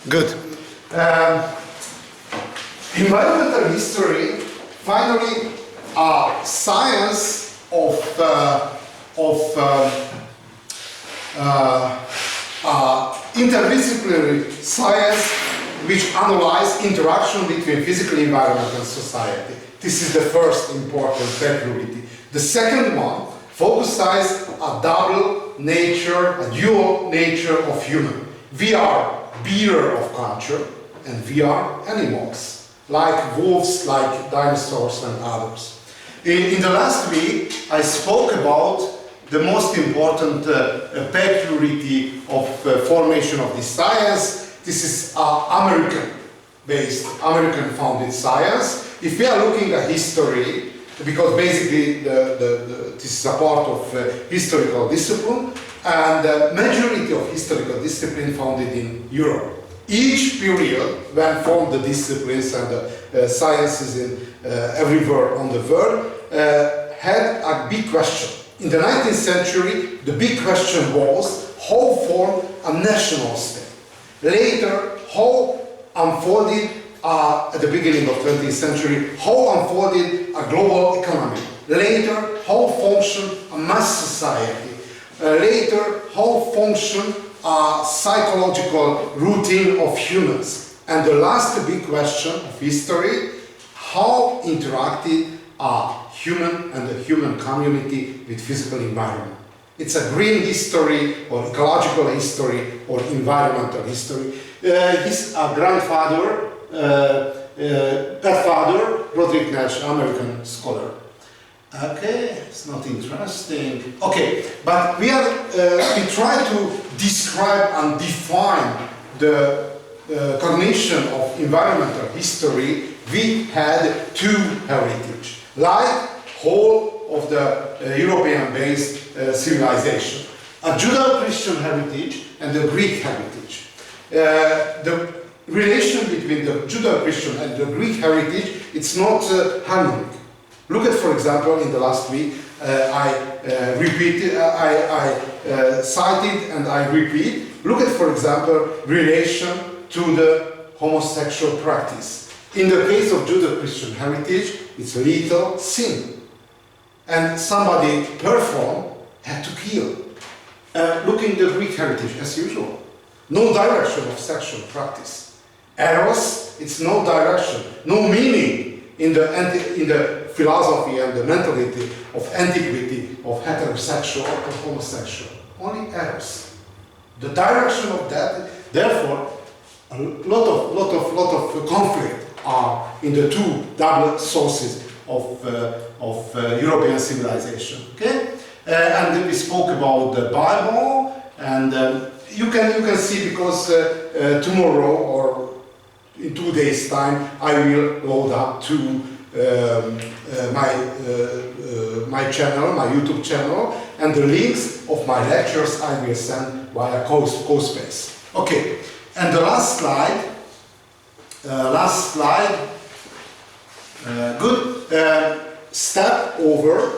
Good. Environmental history, finally, a science of interdisciplinary science which analyzes interaction between physical environment and society. This is the first important peculiarity. The second one focuses a double nature, a dual nature of human. We are bearer of culture and we are animals, like wolves, like dinosaurs and others. In the last week, I spoke about the most important peculiarity of formation of this science. This is American-based, American-founded science. If we are looking at history, because basically this is a part of historical discipline, and the majority of historical discipline founded in Europe. Each period, when formed the disciplines and the sciences in everywhere on the world, had a big question. In the 19th century, the big question was how form a national state. Later, how unfolded at the beginning of 20th century, how unfolded a global economy. Later, how functioned a mass society. Later, how functioned a psychological routine of humans. And the last big question of history, how interacted a human and the human community with physical environment. It's a green history or ecological history or environmental history. His grandfather, father, Roderick Nash, American scholar. Okay, it's not interesting. Okay, but we try to describe and define the cognition of environmental history. We had two heritage, like whole of the European-based civilization, a Judeo-Christian heritage and the Greek heritage. The relation between the Judeo-Christian and the Greek heritage, it's not harmonic. Look at, for example, in the last week, I cited and I repeat. Look at, for example, relation to the homosexual practice. In the case of Judeo-Christian heritage, it's a lethal sin. And somebody performed, had to kill. Look in the Greek heritage, as usual. No direction of sexual practice. Eros, it's no direction, no meaning in the philosophy and the mentality of antiquity of heterosexual or homosexual. Only eros. The direction of that, therefore, a lot of conflict are in the two double sources of European civilization. Okay, and we spoke about the Bible, and you can see, because tomorrow or in 2 days' time I will load up to my channel, my YouTube channel, and the links of my lectures I will send via CoSpace. Okay, and the last slide. Step over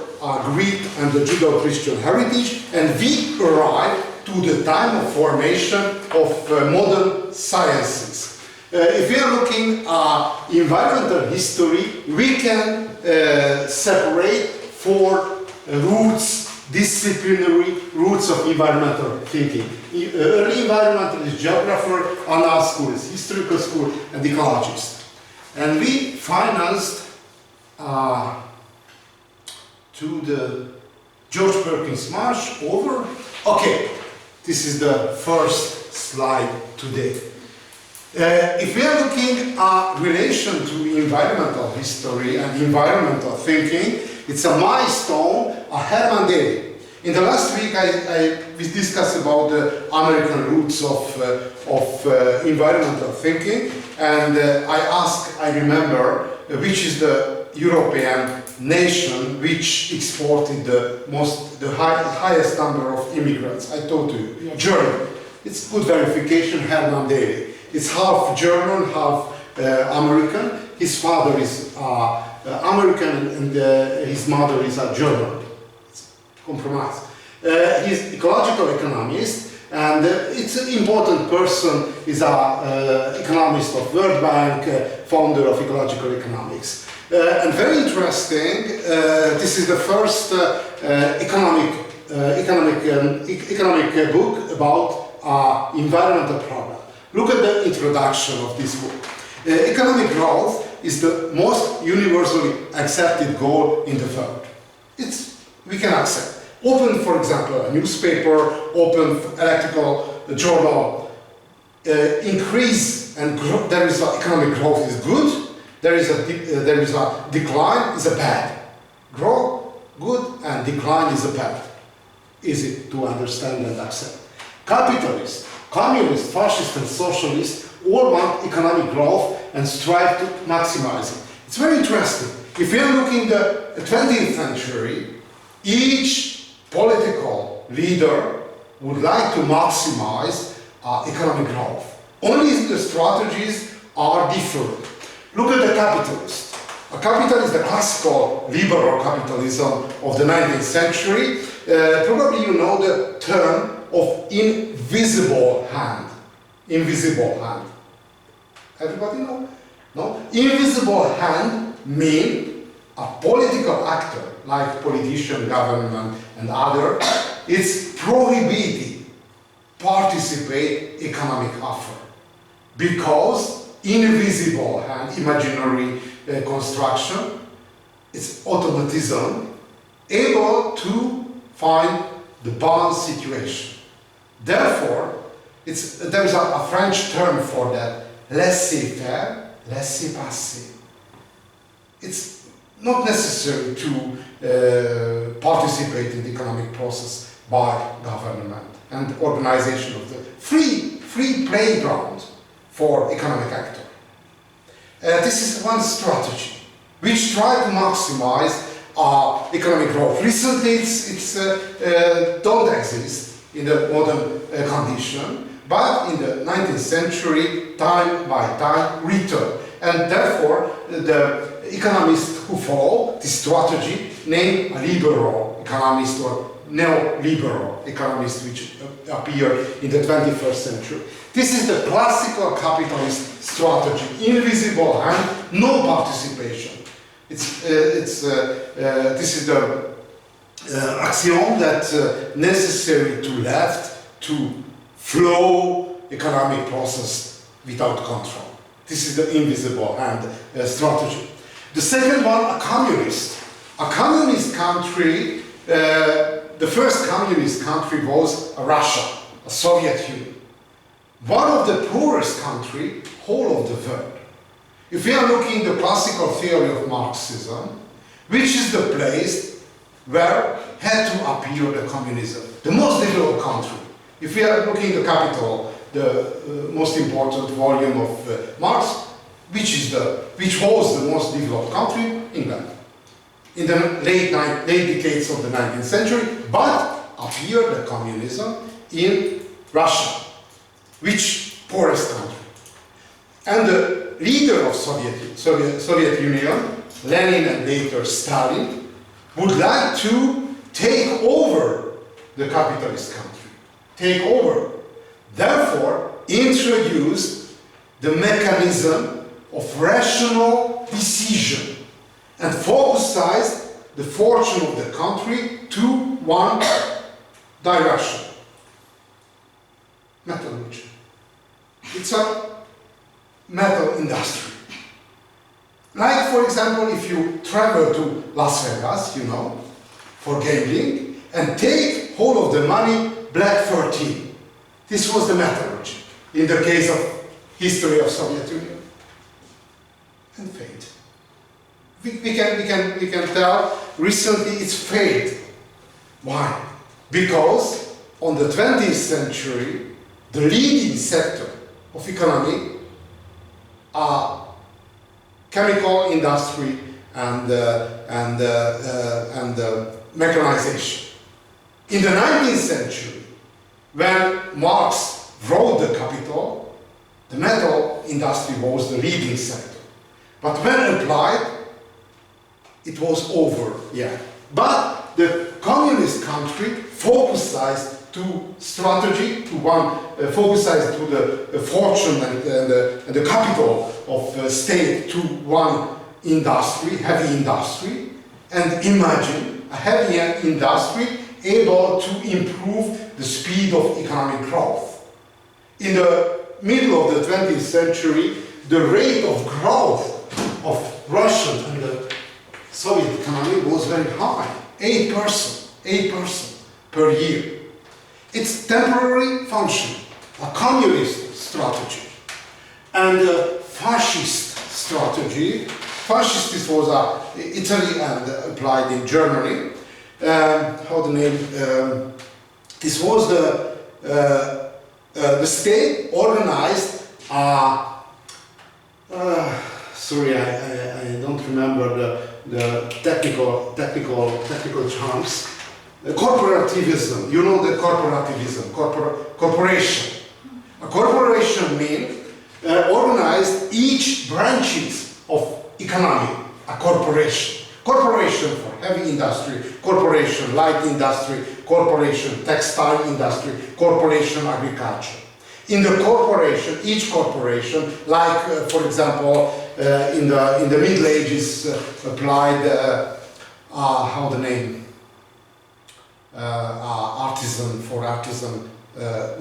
Greek and the Judeo-Christian heritage, and we arrive to the time of formation of modern sciences. If we are looking at environmental history, we can separate four roots, disciplinary roots of environmental thinking. Early environmentalist, geographer, Anna school, is historical school, and ecologist. And we financed to the George Perkins Marsh over. Okay, this is the first slide today. If we are looking at relation to environmental history and environmental thinking, it's a milestone, a Herman Daly. In the last week, we discussed about the American roots of environmental thinking, and I remember, which is the European nation which exported the highest number of immigrants. I told you, Germany. It's good verification, Herman Daly. It's half German, half American. His father is American and his mother is a German. It's compromise. He's ecological economist, and it's an important person, is an economist of World Bank, founder of ecological economics. And very interesting, this is the first economic book about environmental problem. Look at the introduction of this book. Economic growth is the most universally accepted goal in the world. We can accept. Open, for example, a newspaper, open electrical journal, increase and there is economic growth is good, there is a decline is a bad. Growth, good, and decline is a bad. Easy to understand and accept. Capitalists, communists, fascists and socialists all want economic growth and strive to maximize it. It's very interesting. If we are looking at the 20th century, each political leader would like to maximize economic growth. Only the strategies are different. Look at the capitalist. A capitalist, the classical liberal capitalism of the 19th century. Probably you know the term of invisible hand. Invisible hand. Everybody know? No? Invisible hand means a political actor, like politician, government, and other, it's prohibited participate economic effort because invisible hand, imaginary construction, it's automatism, able to find the balance situation. Therefore, there is a French term for that, laissez-faire, laissez-passer. It's not necessary to participate in the economic process by government and organization of the free playground for economic actor. This is one strategy which tries to maximize economic growth. Recently, it's don't exist in the modern condition, but in the 19th century, time by time, return. And therefore, the economists who follow this strategy name a liberal economist or neoliberal economist which appeared in the 21st century. This is the classical capitalist strategy, invisible hand, no participation. This is the axiom that necessary to left to flow economic process without control. This is the invisible hand strategy. The second one, a communist. A communist country, the first communist country was Russia, a Soviet Union. One of the poorest country, whole of the world. If we are looking at the classical theory of Marxism, which is the place where had to appear the communism, the most developed country. If we are looking at the capital, the most important volume of Marx, which was the most developed country, England, in the late decades of the 19th century, but appeared the communism in Russia, which poorest country. And the leader of Soviet Union, Lenin and later Stalin, would like to take over the capitalist country, take over. Therefore, introduced the mechanism of rational decision and focused the fortune of the country to one direction. Metallurgy. It's a metal industry. Like, for example, if you travel to Las Vegas, you know, for gambling, and take hold of the money, Black 13. This was the metallurgy in the case of history of Soviet Union. And fate. We can tell recently it's fate. Why? Because on the 20th century, the leading sector of economy are chemical industry and mechanization. In the 19th century, when Marx wrote the Capital, the metal industry was the leading sector. But when applied, it was over, yeah. But the communist country focused two strategy, to one focused to the fortune and the capital of state, to one industry, heavy industry, and imagine a heavy industry able to improve the speed of economic growth. In the middle of the 20th century, the rate of growth of Russian and the Soviet economy was very high, 8% per year. It's temporary function, a communist strategy, and a fascist strategy. Fascist, this was Italy and applied in Germany. How the name? This was the state organized. Sorry, I don't remember the technical terms. Corporativism. You know the corporativism. Corporation. A corporation means organized each branches of economy. A corporation. Corporation for heavy industry, corporation light industry, corporation textile industry, corporation agriculture. In the corporation, each corporation, like for example, in the Middle Ages, applied how the name artisan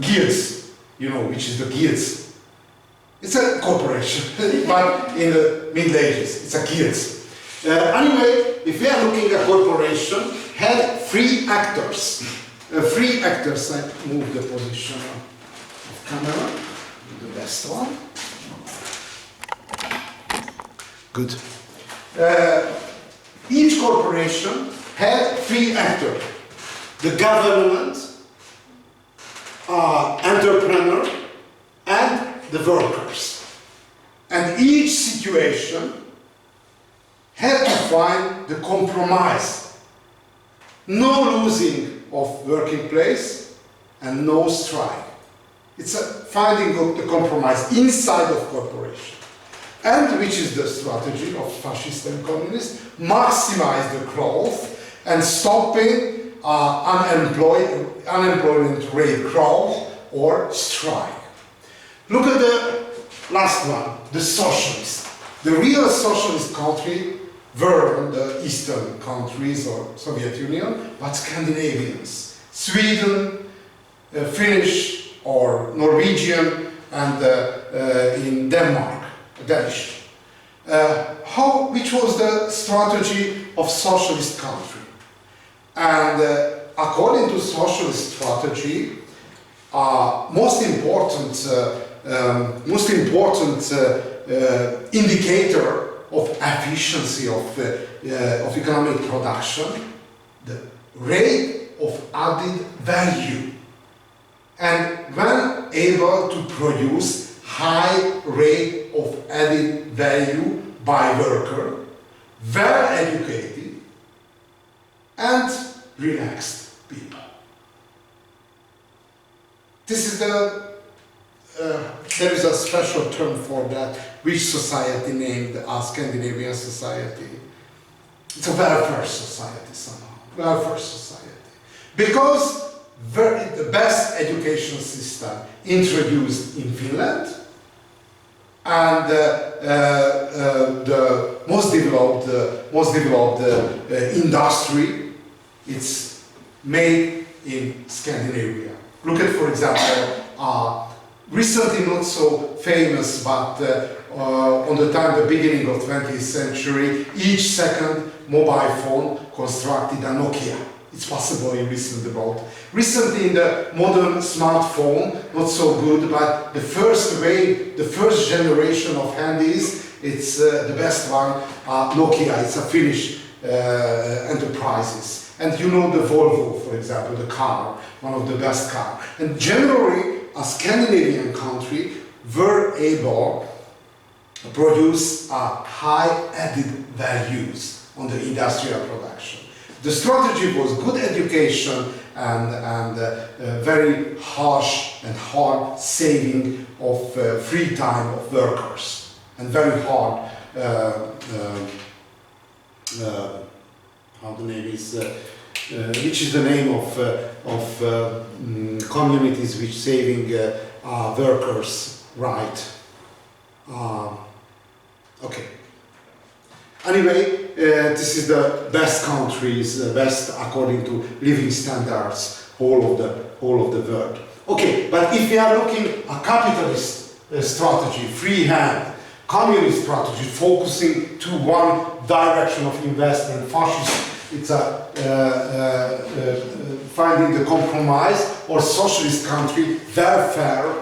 guilds. You know which is the guilds. It's a corporation, but in the Middle Ages, it's a guilds. Anyway, if we are looking at corporation, had three actors. Three actors. I move the position of camera, the best one. Good. Each corporation had three actors: the government, entrepreneur, and the workers. And each situation had to find the compromise. No losing of working place and no strike. It's a finding of the compromise inside of corporation. And which is the strategy of fascists and communists? Maximize the growth and stopping unemployment rate growth or strike. Look at the last one, the socialists. The real socialist country were the Eastern countries or Soviet Union, but Scandinavians. Sweden, Finnish or Norwegian, and in Denmark, Danish. Which was the strategy of socialist country? And according to socialist strategy, most important indicator of efficiency of economic production, the rate of added value. And when able to produce high rate of added value by worker, well educated and relaxed people. This is there is a special term for that, which society named a Scandinavian society. It's a welfare society somehow, welfare society. Because the best education system introduced in Finland, and the most developed industry, it's made in Scandinavia. Look at, for example, recently not so famous, but on the beginning of 20th century, each second mobile phone constructed a Nokia. It's possible you listened about. Recently in the modern smartphone, not so good, but the first generation of handies, it's the best one, Nokia. It's a Finnish enterprises. And you know the Volvo, for example, the car, one of the best cars. And generally, a Scandinavian country were able to produce high added values on the industrial production. The strategy was good education and very harsh and hard saving of free time of workers, and very hard how the name is which is the name of communities which saving workers' right. Okay. Anyway, this is the best countries, the best according to living standards, whole of the world. Okay, but if we are looking at capitalist strategy, free hand, communist strategy, focusing to one direction of investment, fascist, it's finding the compromise, or socialist country, welfare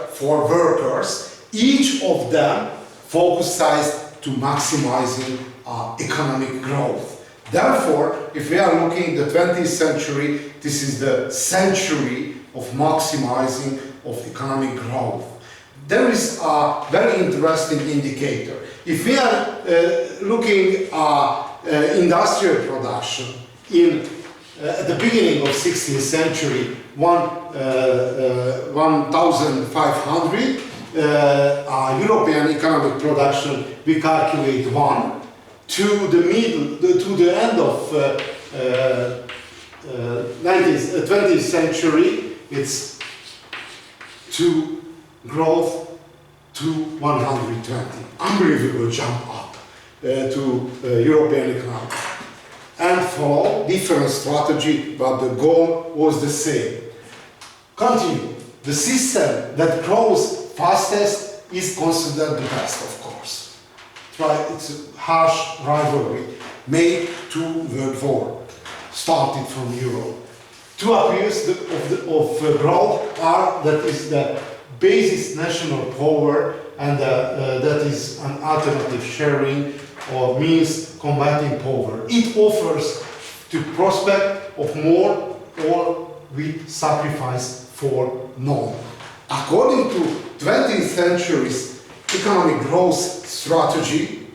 for workers, each of them focused to maximizing economic growth. Therefore, if we are looking at the 20th century, this is the century of maximizing of economic growth. There is a very interesting indicator. If we are looking at industrial production at the beginning of 16th century, 1,500, European economic production, we calculate 1. To the end of 20th century, it's 2 growth to 120. Unbelievable jump up to European economy. And follow different strategy, but the goal was the same. Continue. The system that grows fastest is considered the best, of course. It's a harsh rivalry made to World War, started from Europe. Two appeals of growth are that is the basis national power, and that is an alternative sharing or means combating poverty. It offers the prospect of more, or we sacrifice for none. According to 20th century's economic growth strategy,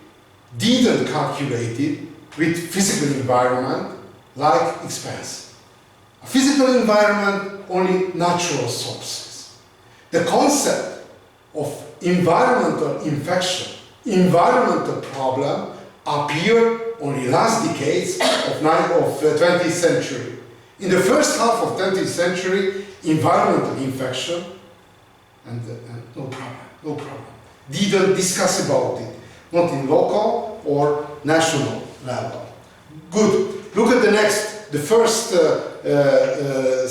didn't calculate it with physical environment like expense. A physical environment, only natural sources. The concept of environmental infection, environmental problem appeared only last decades of 20th century. In the first half of 20th century, environmental infection and no problem. Didn't discuss about it, not in local or national level. Good. Look at the next. The first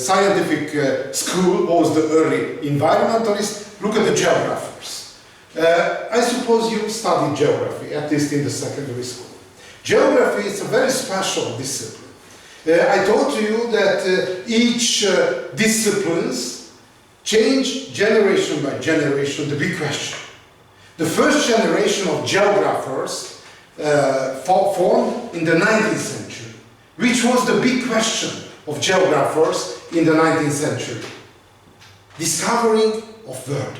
scientific school was the early environmentalist. Look at the geographers. I suppose you studied geography, at least in the secondary school. Geography is a very special discipline. I told you that each disciplines change generation by generation, the big question. The first generation of geographers formed in the 19th century. Which was the big question of geographers in the 19th century? Discovering of world.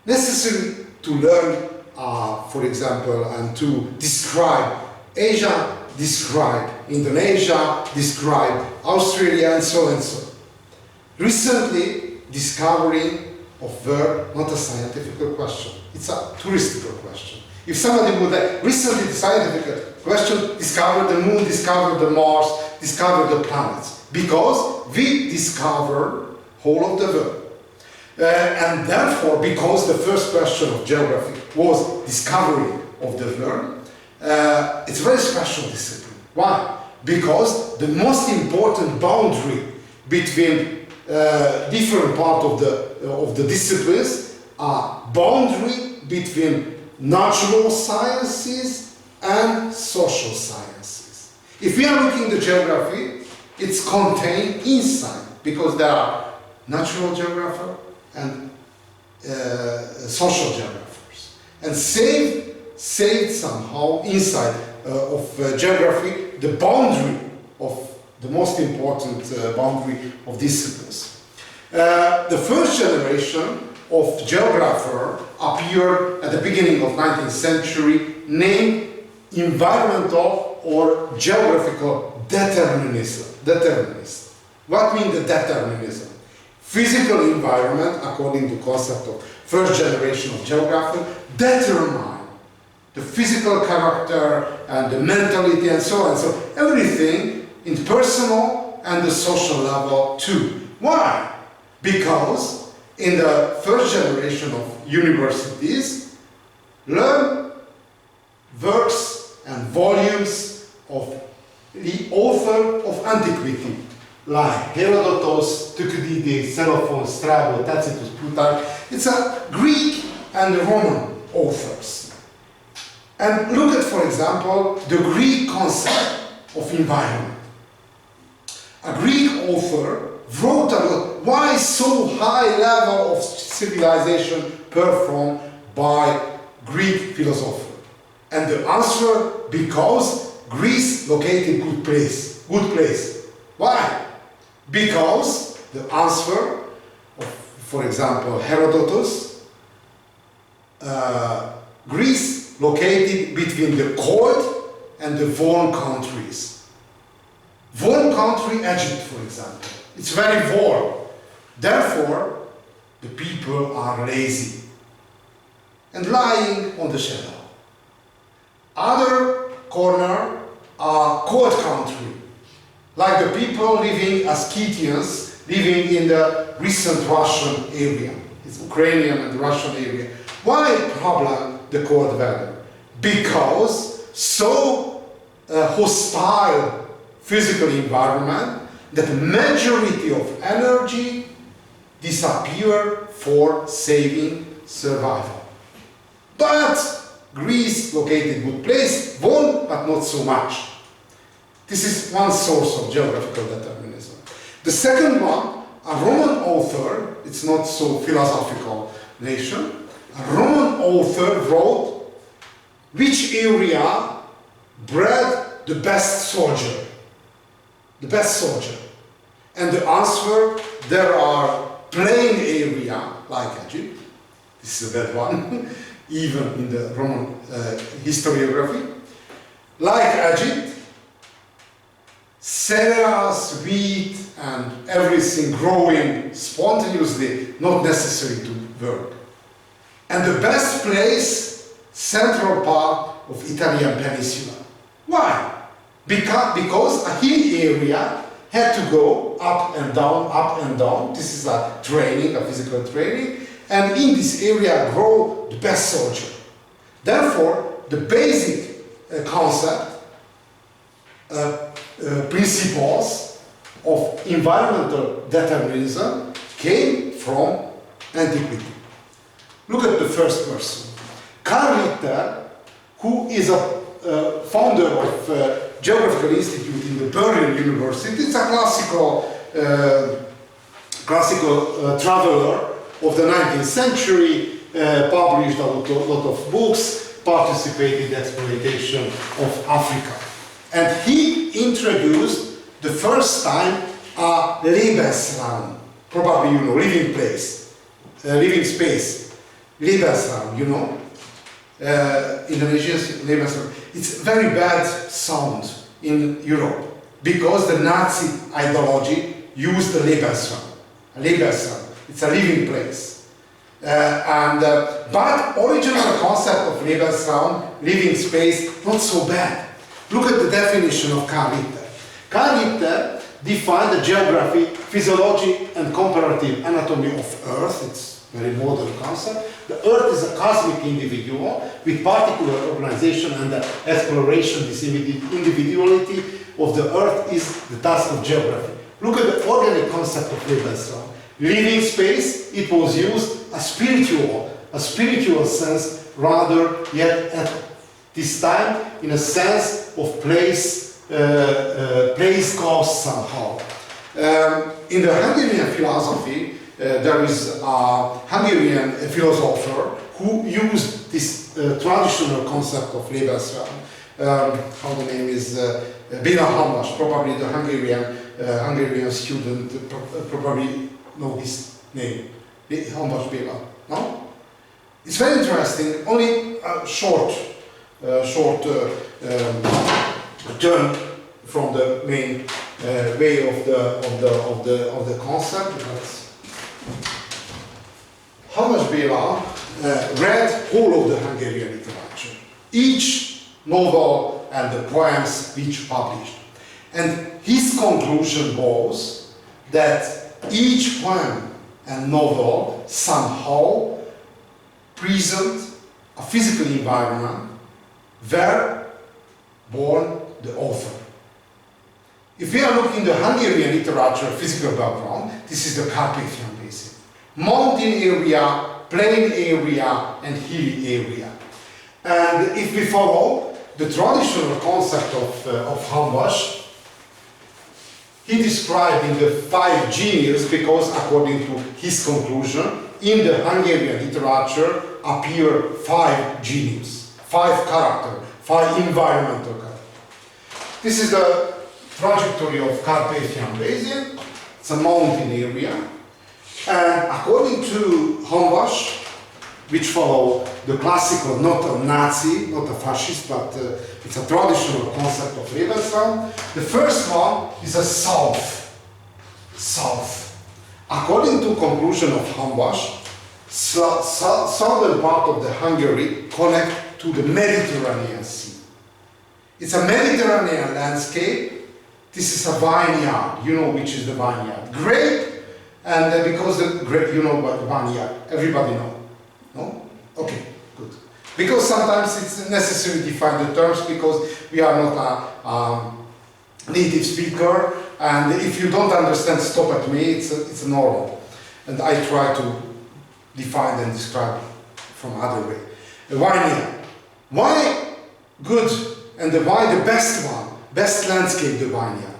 Necessary to learn, for example, and to describe Asia, describe Indonesia, describe Australia, and so and so. Recently, discovering of world, not a scientific question. It's a touristical question. If somebody would like, recently the scientific question, discover the moon, discover the Mars, discover the planets. Because we discover whole of the world. And therefore, because the first question of geography was discovery of the world, it's a very special discipline. Why? Because the most important boundary between different parts of the disciplines are boundary between natural sciences and social sciences. If we are looking at geography, it's contained inside, because there are natural geographers and social geographers. And saved somehow inside of geography the boundary of the most important boundary of disciplines. The first generation of geographer appeared at the beginning of 19th century, named environmental or geographical determinism. What means the determinism? Physical environment, according to concept of first generation of geographer, determine the physical character and the mentality and so on. So everything in personal and the social level too. Why? Because in the first generation of universities, learn works and volumes of the author of antiquity, like Herodotus, Thucydides, Xenophon, Strabo, Tacitus, Plutarch. It's a Greek and Roman authors. And look at, for example, the Greek concept of environment. A Greek author wrote about why so high level of civilization performed by Greek philosopher. And the answer, because Greece located good place. Why? Because the answer of, for example, Herodotus, Greece located between the cold and the warm countries. Warm country, Egypt, for example. It's very warm. Therefore, the people are lazy and lying on the shadow. Other corner are cold country, like the people living as Scythians, living in the recent Russian area. It's Ukrainian and Russian area. Why problem the cold weather? Because so hostile physical environment that the majority of energy disappear for saving survival. But Greece located good place, warm but not so much. This is one source of geographical determinism. The second one, a Roman author, it's not so philosophical nation, a Roman author wrote which area bred the best soldier. The best soldier. And the answer, there are plain area like Egypt, this is a bad one, even in the Roman historiography, like Egypt, cereals, wheat, and everything growing spontaneously, not necessary to work. And the best place, central part of Italian peninsula. Why? Because a hilly area had to go up and down, up and down. This is a training, a physical training. And in this area grow the best soldier. Therefore, the basic concept, principles of environmental determinism came from antiquity. Look at the first person. Karl Ritter, who is a founder of Geographical Institute in the Berlin University. It's a classical traveler of the 19th century, published a lot of books, participated in the exploitation of Africa. And he introduced the first time a Lebensraum, probably you know, living place, living space, Lebensraum, you know, Indonesian Lebensraum. It's very bad sound in Europe because the Nazi ideology used the Lebensraum. Lebensraum. It's a living place. But original concept of Lebensraum, living space, not so bad. Look at the definition of Karl Ritter. Karl Ritter defined the geography, physiology, and comparative anatomy of Earth. It's a very modern concept. The Earth is a cosmic individual with particular organization and the exploration. This individuality of the Earth is the task of geography. Look at the organic concept of Lebensraum. Living space, it was used a spiritual sense rather, yet at this time in a sense of place cause somehow. In the Hungarian philosophy, there is a Hungarian philosopher who used this traditional concept of Lebensraum. How the name is Béla Hamvas, probably the Hungarian student probably know his name. Hamvas Béla, no? It's very interesting. Only a short turn from the main way of the concept. Hamvas Béla read whole of the Hungarian literature, each novel and the poems which published. And his conclusion was that each poem and novel somehow present a physical environment where born the author. If we are looking at the Hungarian literature physical background, this is the Carpathian Basin. Mountain area, plain area, and hilly area. And if we follow the traditional concept of Hamvas, he described in the 5 genies because, according to his conclusion, in the Hungarian literature appear 5 genies, 5 characters, 5 environmental characters. This is the trajectory of Carpathian Basin. It's a mountain area. And according to Hamvas, which follow the classical, not a Nazi, not a fascist, but it's a traditional concept of Lebensraum. The first one is a south. According to conclusion of Hamvas, southern part of the Hungary connect to the Mediterranean Sea. It's a Mediterranean landscape. This is a vineyard. You know which is the vineyard? Grape, and because the grape, you know what the vineyard. Everybody know. No? Okay, good. Because sometimes it's necessary to define the terms because we are not a native speaker, and if you don't understand, stop at me, it's normal. And I try to define and describe from other way. A vineyard. Why good and why the best one? Best landscape, the vineyard.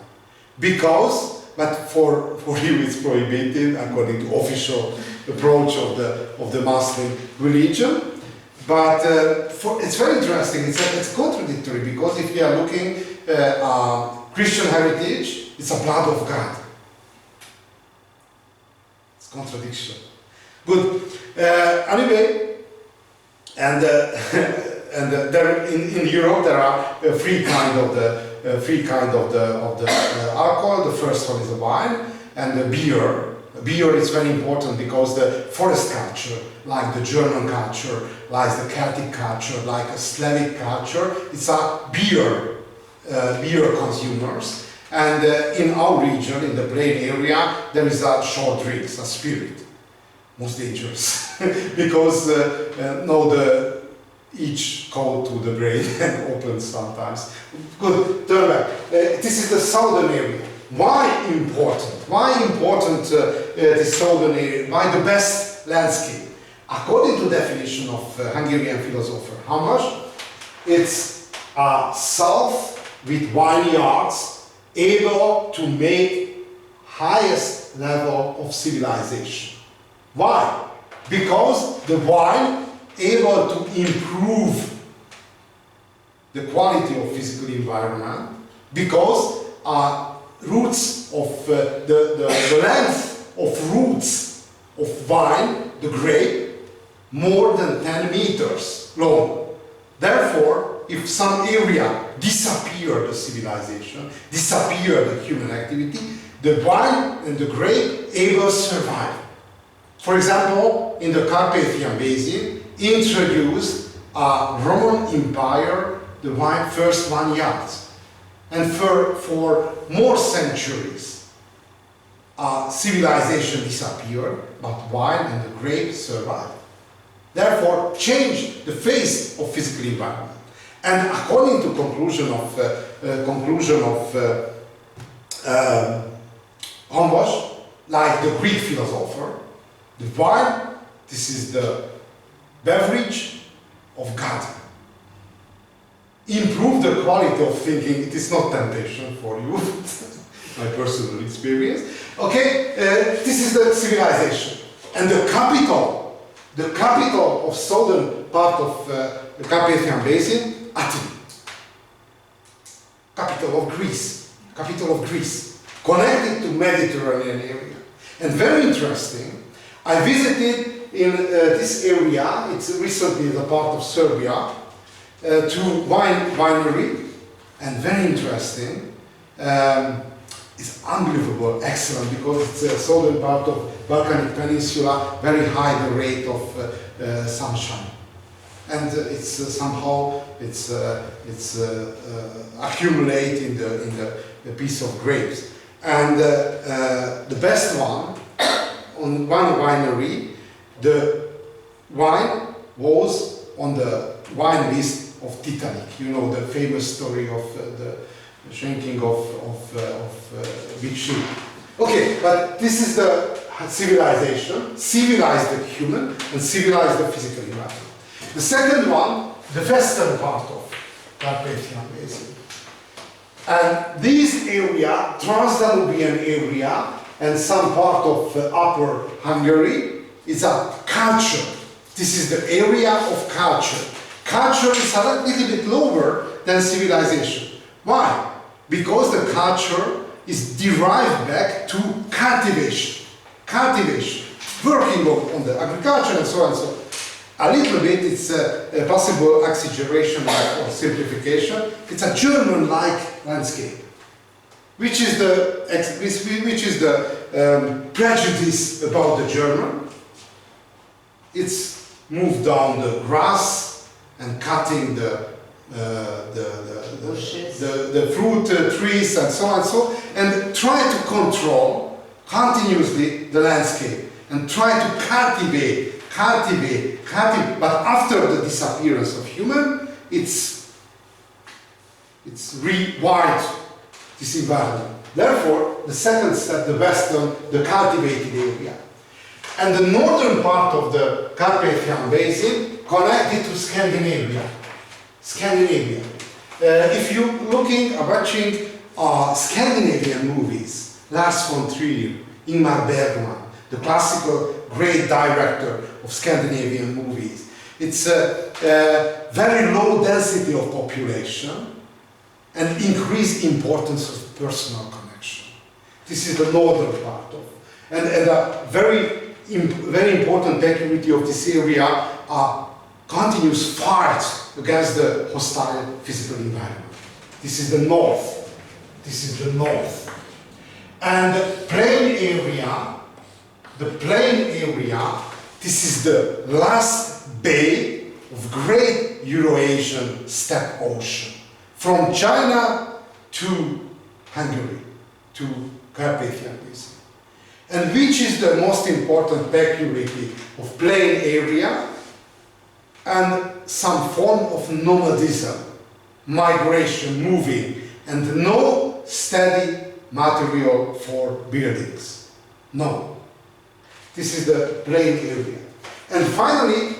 Because, but for you it's prohibited according to official approach of the Muslim religion, but it's very interesting. It's contradictory because if you are looking Christian heritage, it's a blood of God. It's contradiction. Good. Anyway, and there in Europe there are three kind of the alcohol. The first one is the wine and the beer. Beer is very important because the forest culture, like the German culture, like the Celtic culture, like a Slavic culture, it's a beer consumers. And in our region, in the plain area, there is a short drinks, a spirit, most dangerous, because each go to the brain and open sometimes. Good, turn back. This is the southern area. Why important? Why important this southern area? Why the best landscape? According to definition of Hungarian philosopher Hamvas, it's south with vineyards able to make highest level of civilization. Why? Because the wine able to improve the quality of physical environment, because roots of the length of roots of wine, the grape, more than 10 meters long. Therefore, if some area disappear the civilization, disappear the human activity, the wine and the grape able survive. For example, in the Carpathian Basin, introduced a Roman Empire, the first vineyards. And for more centuries, civilization disappeared, but wine and the grape survived. Therefore, changed the face of physical environment. And according to conclusion of Hamvas, like the Greek philosopher, the wine, this is the beverage of God. Improve the quality of thinking. It is not temptation for you, my personal experience. Okay, this is the civilization. And the capital of southern part of the Carpathian Basin, Athens. Capital of Greece, connected to Mediterranean area. And very interesting, I visited in this area, it's recently the part of Serbia, to winery, and very interesting. It's unbelievable, excellent, because it's a southern part of Balkanic Peninsula, very high the rate of sunshine. and somehow it's accumulate in the piece of grapes. And the best one, on one winery, the wine was on the wine list of Titanic. You know the famous story of the shrinking of big ship. Okay, but this is the civilization, civilize the human and civilize the physical environment. The second one, the western part of Carpathian Basin. And this area, Trans-Danubian area, and some part of Upper Hungary, is a culture. This is the area of culture. Culture is a little bit lower than civilization. Why? Because the culture is derived back to cultivation. Cultivation. Working on the agriculture and so on and so on. A little bit, it's a possible exaggeration or simplification. It's a German-like landscape, which is the prejudice about the German. It's moved down the grass and cutting the fruit trees and so on and so, and try to control continuously the landscape and try to cultivate. But after the disappearance of human, it's rewired this environment. Therefore, the second step, the western, the cultivated area. And the northern part of the Carpathian Basin connected to Scandinavia. If you're watching Scandinavian movies, Lars von Trier, Ingmar Bergman, the classical great director of Scandinavian movies. It's a very low density of population and increased importance of personal connection. This is the northern part of, and a very important peculiarity of this area are continuous fights against the hostile physical environment. This is the north. And the plain area, this is the last bay of great Eurasian steppe ocean, from China to Hungary, to Carpathian Basin. And which is the most important peculiarity of plain area? And some form of nomadism, migration, moving, and no steady material for buildings. No. This is the plain area. And finally,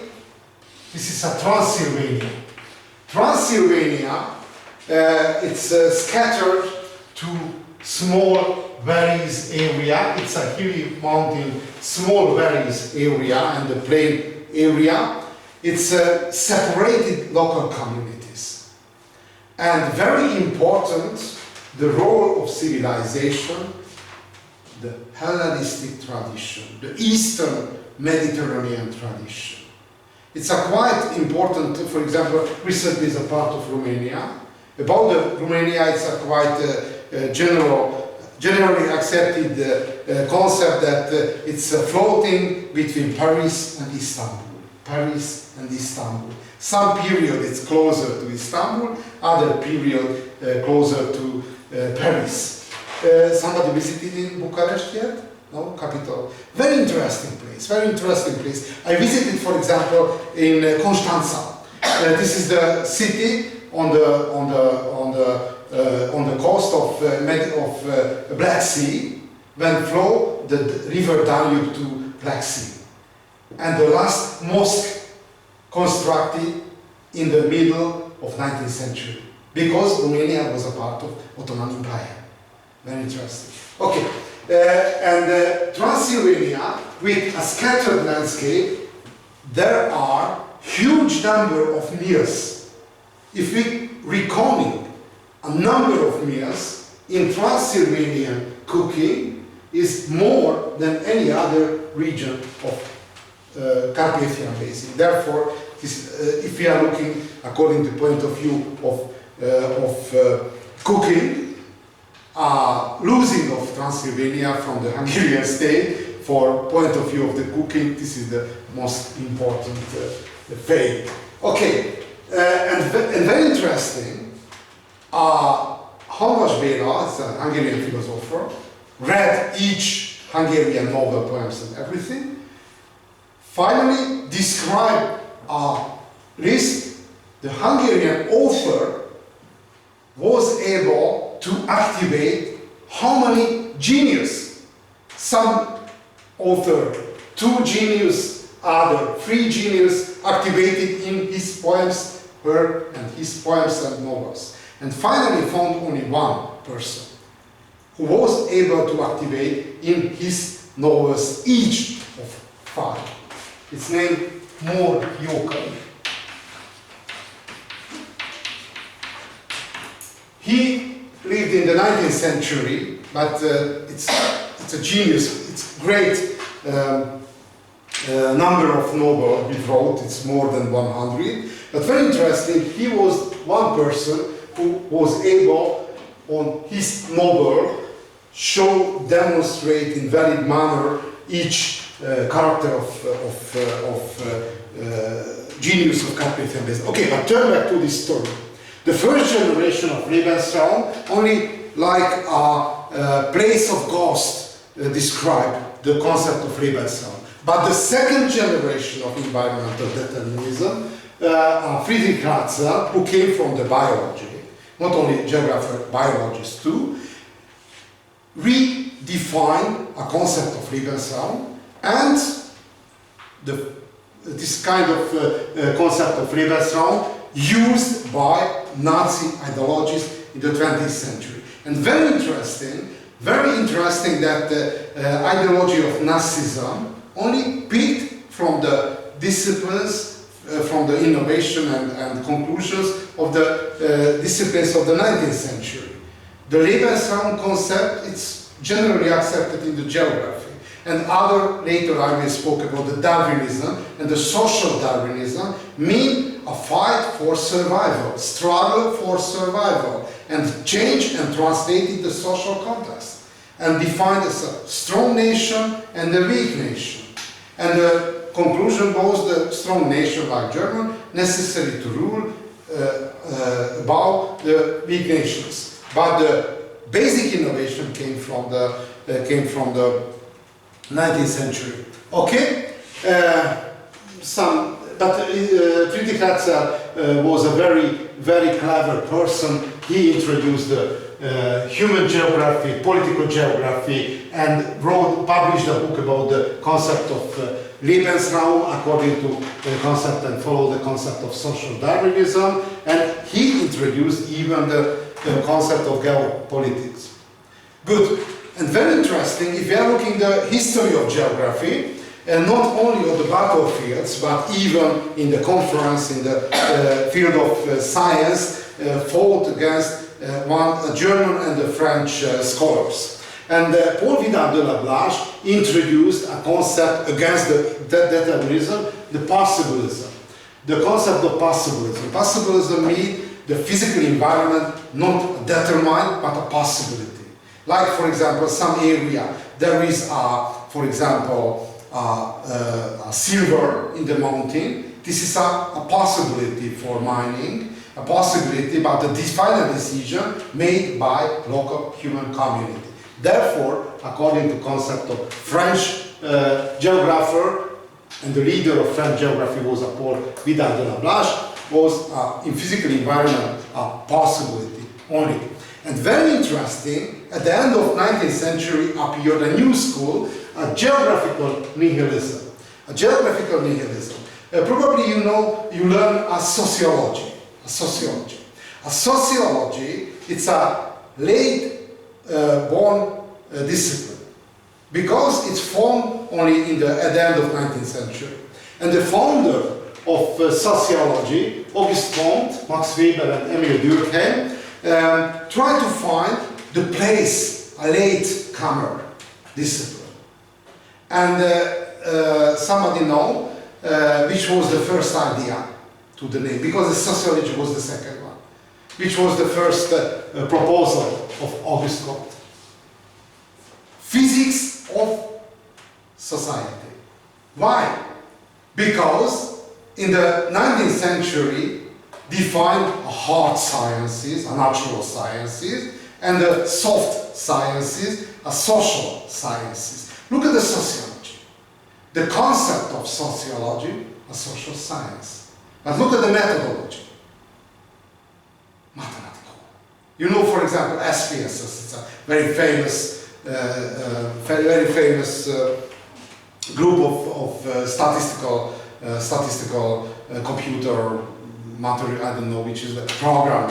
this is a Transylvania. Transylvania, it's scattered to small valleys area. It's a hilly mountain, small valleys area and the plain area. It's separated local communities. And very important, the role of civilization, the Hellenistic tradition, the Eastern Mediterranean tradition. It's a quite important, for example, recently is a part of Romania. About Romania, it's a quite generally accepted concept that it's floating between Paris and Istanbul. Paris and Istanbul. Some period it's closer to Istanbul, other period closer to Paris. Somebody visited in Bucharest yet? No? Capital. Very interesting place, I visited, for example, in Constanța. This is the city on the coast of Black Sea, when flow the river Danube to Black Sea. And the last mosque constructed in the middle of 19th century, because Romania was a part of Ottoman Empire. Very interesting. Okay, and Transylvania, with a scattered landscape, there are huge number of meals. If we reckoning a number of meals in Transylvanian cooking is more than any other region of Carpathian Basin. Therefore, if we are looking according to the point of view of cooking, losing of Transylvania from the Hungarian state, for point of view of the cooking, this is the most important fate Okay, and very interesting, Hanvas Béla, it's a Hungarian philosopher, read each Hungarian novel, poems and everything, finally described a list. The Hungarian author was able to activate how many genius. Some author, 2 genius, other 3 genius activated in his poems, her and his poems and novels. And finally found only 1 person who was able to activate in his novels each of 5. It's named Mór Jókai. He lived in the 19th century, but it's a genius. It's great number of novels he wrote. It's more than 100. But very interesting, he was one person who was able, on his novel, demonstrate in valid manner each character of genius of capitalism. Okay, but turn back to this story. The first generation of Lebensraum only like a place of ghost described the concept of Lebensraum. But the second generation of environmental determinism, Friedrich Ratzel, who came from the biology, not only geographer, biologist too, redefined a concept of Lebensraum, and this kind of concept of Lebensraum used by Nazi ideologists in the 20th century. And very interesting that the ideology of Nazism only picked from the disciplines, from the innovation and conclusions of the disciplines of the 19th century. The Lebensraum concept, it's generally accepted in the geography. And later I will spoke about the Darwinism and the social Darwinism, mean a fight for survival, struggle for survival, and change and translate in the social context, and defined as a strong nation and a weak nation. And the conclusion was the strong nation, like Germany, necessary to rule above the weak nations. But the basic innovation came from the 19th century. Okay, Friedrich Ratzel was a very clever person. He introduced the human geography, political geography, and published a book about the concept of Lebensraum according to the concept and follow the concept of social Darwinism. And he introduced even the concept of geopolitics. Good. And very interesting, if we are looking at the history of geography, and not only on the battlefields, but even in the conference, in the field of science, fought against a German and the French scholars. And Paul Vidal de la Blache introduced a concept against the determinism, the possibilism. The concept of possibilism. Possibilism means the physical environment not determined, but a possibility. Like, for example, some area, there is, for example, silver in the mountain. This is a possibility for mining, a possibility, but the final decision made by local human community. Therefore, according to the concept of French geographer, and the leader of French geography was Paul Vidal de la Blache, was in physical environment a possibility only. And very interesting, at the end of 19th century appeared a new school, a geographical nihilism. A geographical nihilism. Probably you learn a sociology. A sociology, it's a late born discipline, because it's formed only at the end of 19th century. And the founder of sociology, Auguste Comte, Max Weber and Emile Durkheim, try to find the place, a latecomer discipline. And somebody know which was the first idea to the name, because the sociology was the second one. Which was the first proposal of Auguste Comte? Physics of society. Why? Because in the 19th century, defined hard sciences, natural sciences, and the soft sciences, social sciences. Look at the sociology. The concept of sociology, a social science. But look at the methodology. Mathematical. You know, for example, SPSS. It's a very famous group of statistical computer material. I don't know which is the program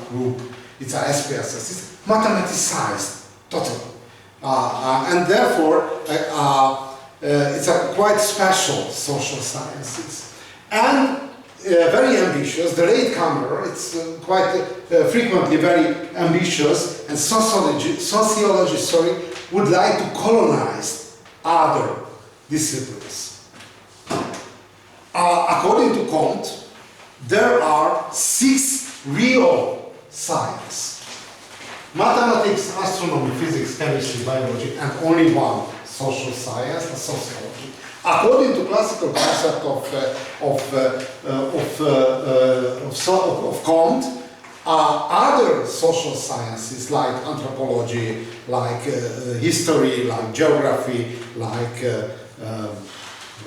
group. It's a SPSS. It's mathematicized totally, and therefore it's a quite special social sciences and very ambitious. The latecomer, it's quite frequently very ambitious, and sociology, would like to colonize other disciplines. According to Comte, there are 6 real sciences: mathematics, astronomy, physics, chemistry, biology, and only one social science, the sociology. According to classical concept of Comte, other social sciences like anthropology, like history, like geography, like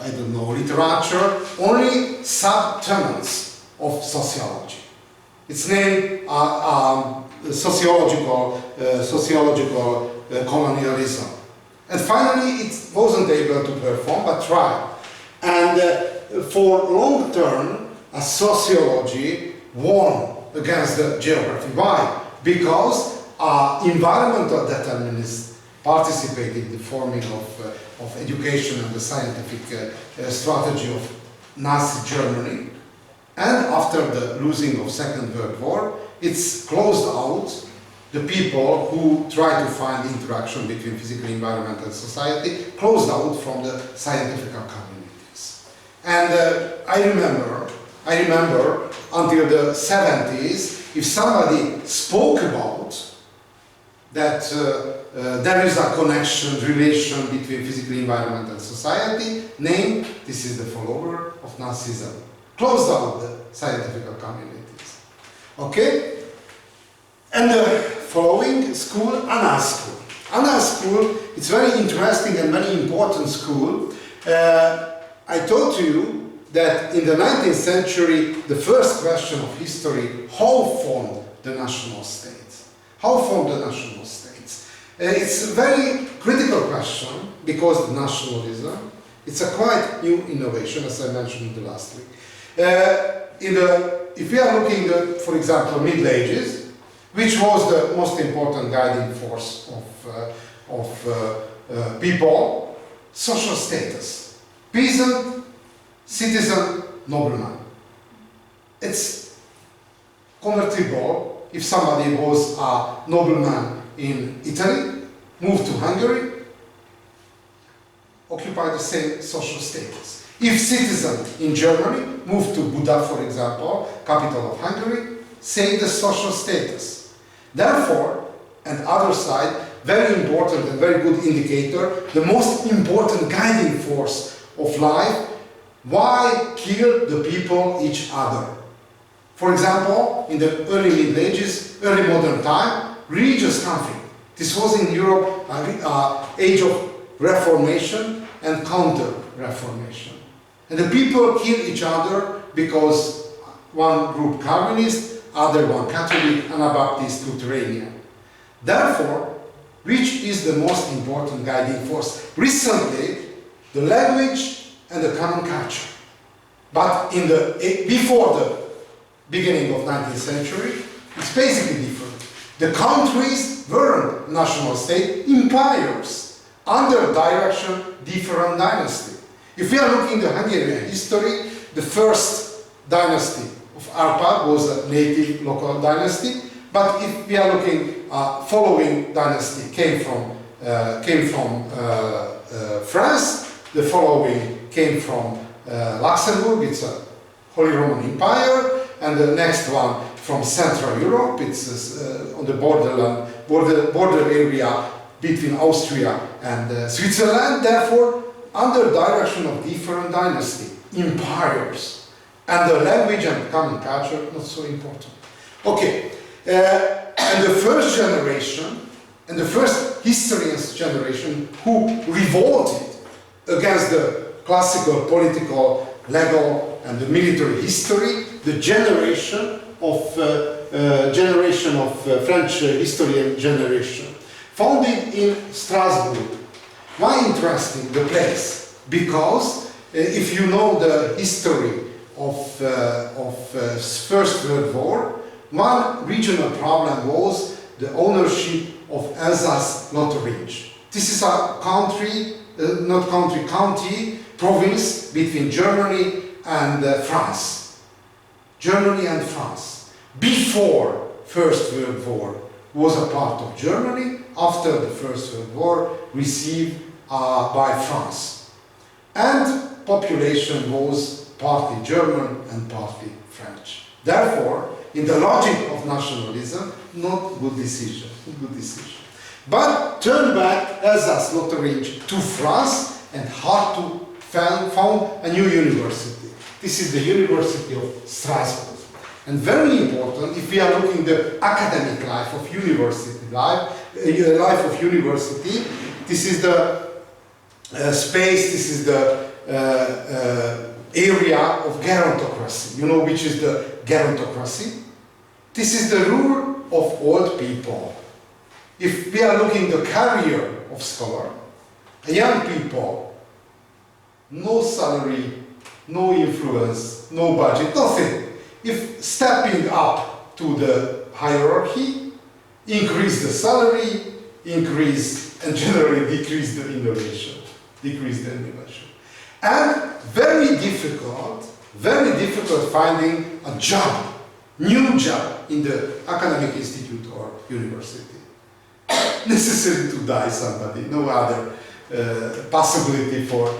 I don't know, literature, only subtenants of sociology. It's named sociological colonialism. And finally, it wasn't able to perform, but tried. And for long term, sociology won against the geography. Why? Because environmental determinists participated in the forming of education and the scientific strategy of Nazi Germany. And after the losing of Second World War, it's closed out the people who try to find interaction between physical environment and society, closed out from the scientific communities. And I remember until the 70s, if somebody spoke about that there is a connection, relation between physical environment and society, name, this is the follower of Nazism. Closed out the scientific communities. Okay? And the following school, Anna School. Anna School, it's very interesting and very important school. I told you that in the 19th century, the first question of history, how formed the national states? How formed the national states? It's a very critical question because nationalism, it's a quite new innovation, as I mentioned in the last week. If we are looking at, for example, Middle Ages, which was the most important guiding force of people, social status, peasant, citizen, nobleman. It's convertible if somebody was a nobleman in Italy, moved to Hungary, occupy the same social status. If citizen in Germany moved to Buda, for example, capital of Hungary, same the social status. Therefore, and other side, very important and very good indicator, the most important guiding force of life, why kill the people each other? For example, in the early Middle Ages, early modern time, religious conflict. This was in Europe age of Reformation and counter-Reformation. And the people kill each other because one group Calvinist, other one Catholic, Anabaptist, Lutheran. Therefore, which is the most important guiding force? Recently, the language and the common culture. But before the beginning of 19th century, it's basically different. The countries weren't national state, empires, under direction, different dynasty. If we are looking at the Hungarian history, the first dynasty of Arpad was a native local dynasty, but if we are looking, following dynasty came from France, the following came from Luxembourg, it's a Holy Roman Empire, and the next one from Central Europe, it's on the border area between Austria and Switzerland, therefore under direction of different dynasty. empires, and the language and common culture not so important. Okay, and the first generation, and the first historians generation who revolted against the classical political, legal, and the military history, the generation of French historian generation, founded in Strasbourg. Why interesting, the place? Because if you know the history of First World War, one regional problem was the ownership of Alsace-Lotharinge. This is a country, county, province between Germany and France. Germany and France. Before First World War was a part of Germany, after the First World War received by France. And population was partly German and partly French. Therefore, in the logic of nationalism, not good decision, But turn back Alsace-Lotharinge to France and hard to found a new university. This is the University of Strasbourg. And very important, if we are looking the academic life of university life of university, this is the space, this is the area of gerontocracy. You know which is the gerontocracy? This is the rule of old people. If we are looking the career of scholar, young people, no salary, no influence, no budget, nothing. If stepping up to the hierarchy, increase the salary, increase and generally decrease the innovation. And very difficult finding a job, new job in the academic institute or university. Necessary to die somebody, no other possibility for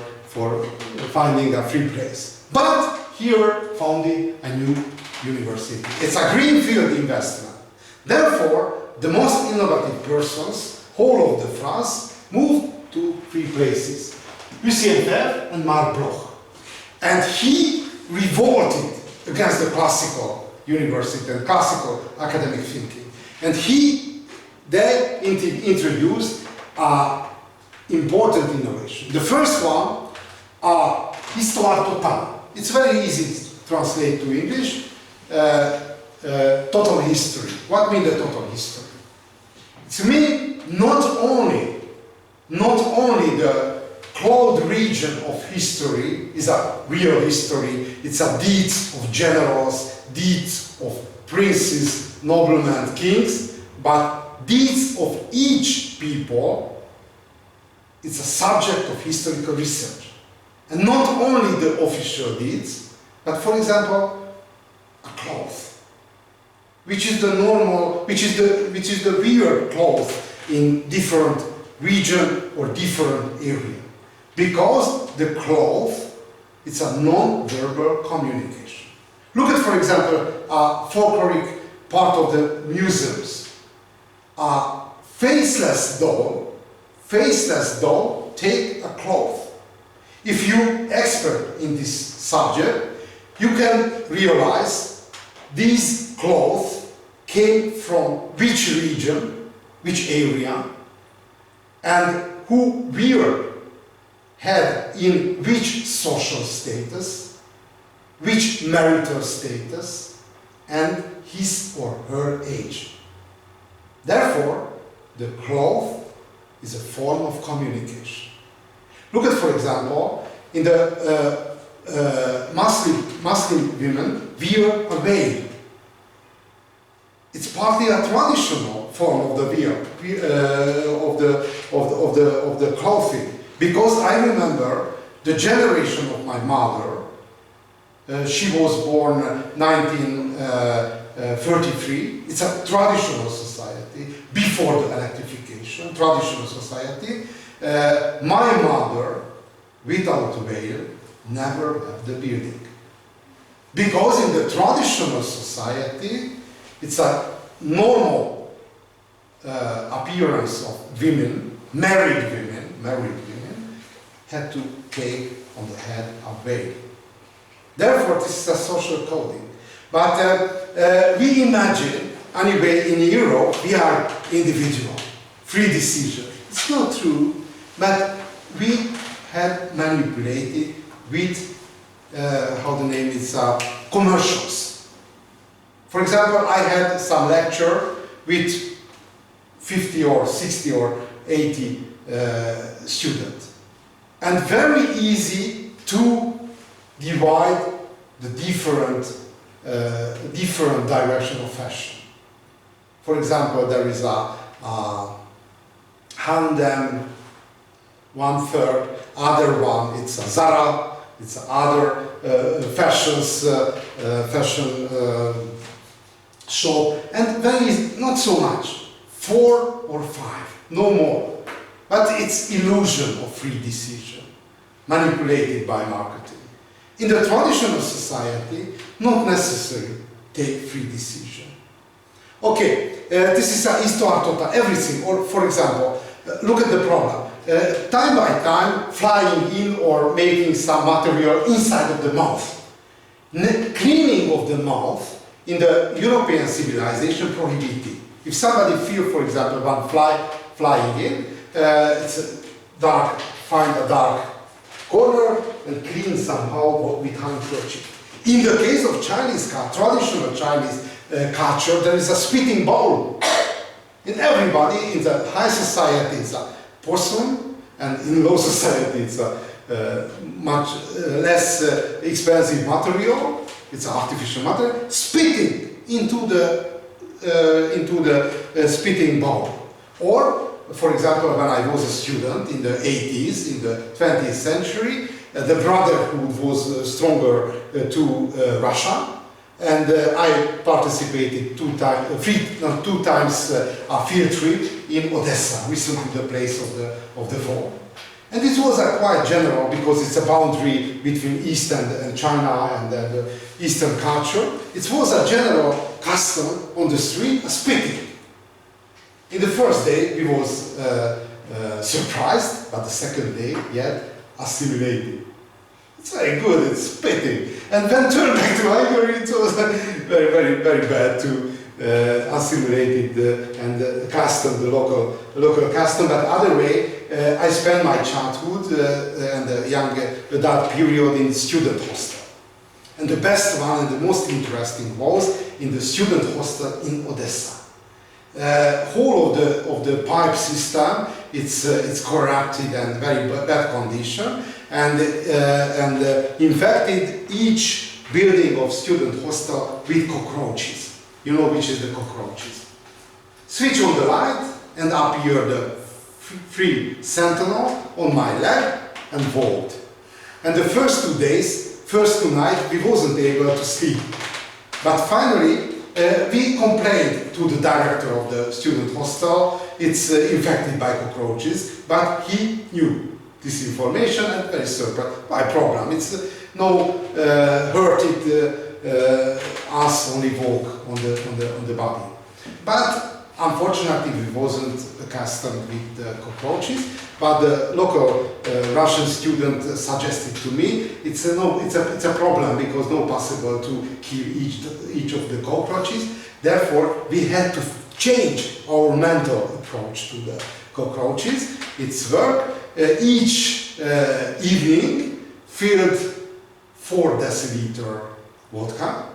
finding a free place. But here founding a new university. It's a greenfield investment. Therefore, the most innovative persons, whole of the France, moved to three places. Lucien Febvre and Marc Bloch. And he revolted against the classical university and classical academic thinking. And they introduced important innovation. The first one, Histoire totale. It's very easy to translate to English. Total history. What means the total history? It means not only the closed region of history is a real history, it's a deeds of generals, deeds of princes, noblemen, kings, but deeds of each people, it's a subject of historical research. And not only the official deeds, but for example, a cloth, which is the normal, which is the weird cloth in different region or different area. Because the cloth, it's a non-verbal communication. Look at, for example, a folkloric part of the museums. A faceless doll take a cloth. If you expert in this subject, you can realize these clothes came from which region, which area, and who had in which social status, which marital status, and his or her age. Therefore, the cloth is a form of communication. Look at, for example, in the Muslim women wear a veil. It's partly a traditional form of the veil, of the clothing. Because I remember the generation of my mother. She was born 1933. It's a traditional society before the electrification. Traditional society. My mother, without veil, never left the building. Because in the traditional society, it's a normal appearance of women, married women, had to take on the head a veil. Therefore, this is a social coding. But we imagine, anyway, in Europe, we are individual, free decision. It's not true, but we had manipulated with, how the name is, commercials. For example, I had some lecture with 50 or 60 or 80 students. And very easy to divide the different direction of fashion. For example, there is a H&M, 1/3, other one, it's a Zara, it's other fashion shop, and there is not so much, 4 or 5, no more. But it's illusion of free decision, manipulated by marketing. In the traditional society, not necessary take free decision. Okay, this is a histoire totale, everything. Or for example, look at the problem. Time by time, flying in or making some material inside of the mouth. Cleaning of the mouth in the European civilization prohibited. If somebody feels, for example, one flying in, it's dark, find a dark corner and clean somehow with handkerchief. In the case of Chinese traditional Chinese culture, there is a spitting bowl. In everybody, in the high society, it's a porcelain, and in low society, it's a much less expensive material. It's an artificial material. Spitting into the spitting bowl. Or, for example, when I was a student in the 80s, in the 20th century, the brotherhood was stronger to Russia. And I participated two times a field trip in Odessa, recently the place of the fall. And this was quite general because it's a boundary between East and China and the Eastern culture. It was a general custom on the street, spitting. In the first day we was surprised, but the second day yet assimilated. It's very good, it's spitting. And then turn back to Hungary, it was very, very, very bad to assimilate it and the custom, the local custom. But other way, I spent my childhood and the young adult period in student hostel. And the best one and the most interesting was in the student hostel in Odessa. Whole of the pipe system, it's corrupted and very bad condition, and infected each building of student hostel with cockroaches. You know which is the cockroaches. Switch on the light and appear the free sentinel on my leg and vault. And the first 2 days, first 2 nights, we wasn't able to sleep. But finally, we complained to the director of the student hostel. It's infected by cockroaches, but he knew this information and very surprised. My problem. It's no hurted us only walk on the body. But unfortunately, we wasn't accustomed with the cockroaches. But the local Russian student suggested to me it's a problem because not possible to kill each of the cockroaches. Therefore, we had to change our mental approach to the cockroaches. It's work. Each evening, filled 4 deciliter vodka.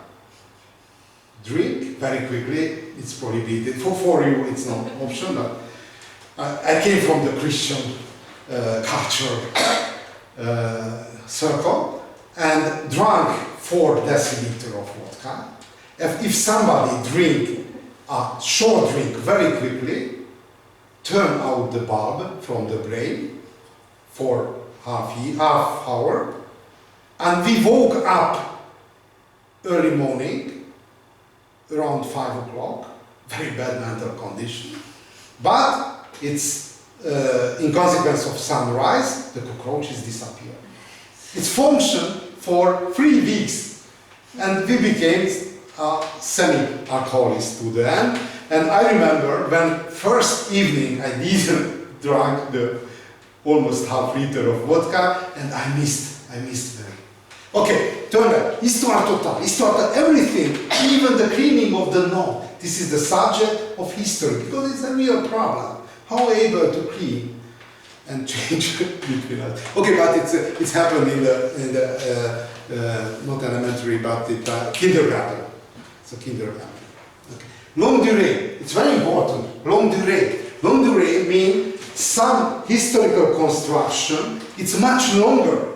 Drink very quickly. It's prohibited. For you, it's not an option. But I came from the Christian culture circle and drank 4 deciliter of vodka. If somebody drink a short drink very quickly, turn out the bulb from the brain for half hour, and we woke up early morning around 5 o'clock, very bad mental condition, but it's in consequence of sunrise, the cockroaches disappear. It's functioned for 3 weeks, and we became semi-alcoholics to the end. And I remember when first evening I didn't drink the almost half liter of vodka, and I missed very. Okay, turn back. Histoire totale. Histoire totale. Everything, even the cleaning of the nom. This is the subject of history because it's a real problem. How able to clean and change between us. Okay, but it's happened in the not elementary, but the kindergarten. It's a kindergarten. Okay. Longue durée. It's very important. Longue durée. Longue durée means some historical construction. It's much longer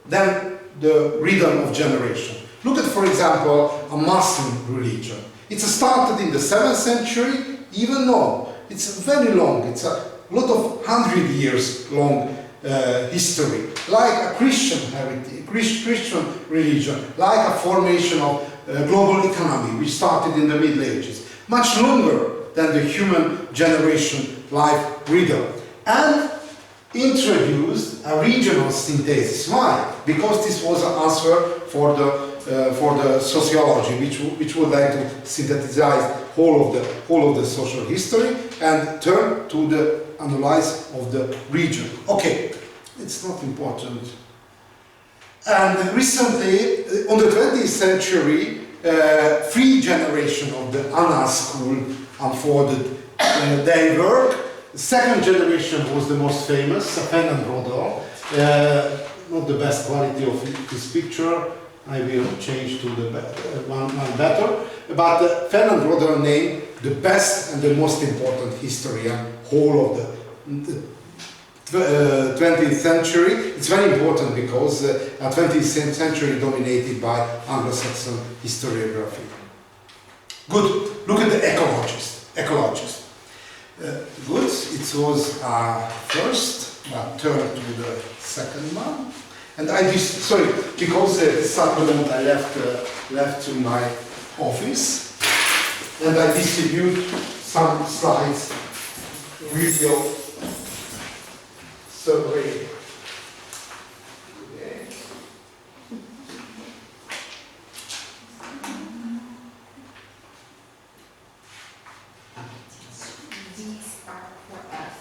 than the rhythm of generation. Look at, for example, a Muslim religion. It started in the 7th century, even no. It's very long. It's a lot of 100 years long history. Like a Christian heritage, Christian religion, like a formation of global economy, which started in the Middle Ages. Much longer than the human generation life rhythm. And introduced a regional synthesis. Why? Because this was an answer for the sociology, which would like to synthesize whole of the social history and turn to the analysis of the region. Okay, it's not important. And recently, on the 20th century, three generations of the Anna school unfolded their work. The second generation was the most famous, Fernand Rodin. Not the best quality of this picture. I will change to the one better. But Fernand Rodin named the best and the most important historian whole of the 20th century. It's very important because the 20th century dominated by Anglo-Saxon historiography. Good. Look at the ecologist. Good. It was first, but turn to the second one. And sorry, because this supplement I left to my office, and I distribute some slides, video survey. Okay. These are for us.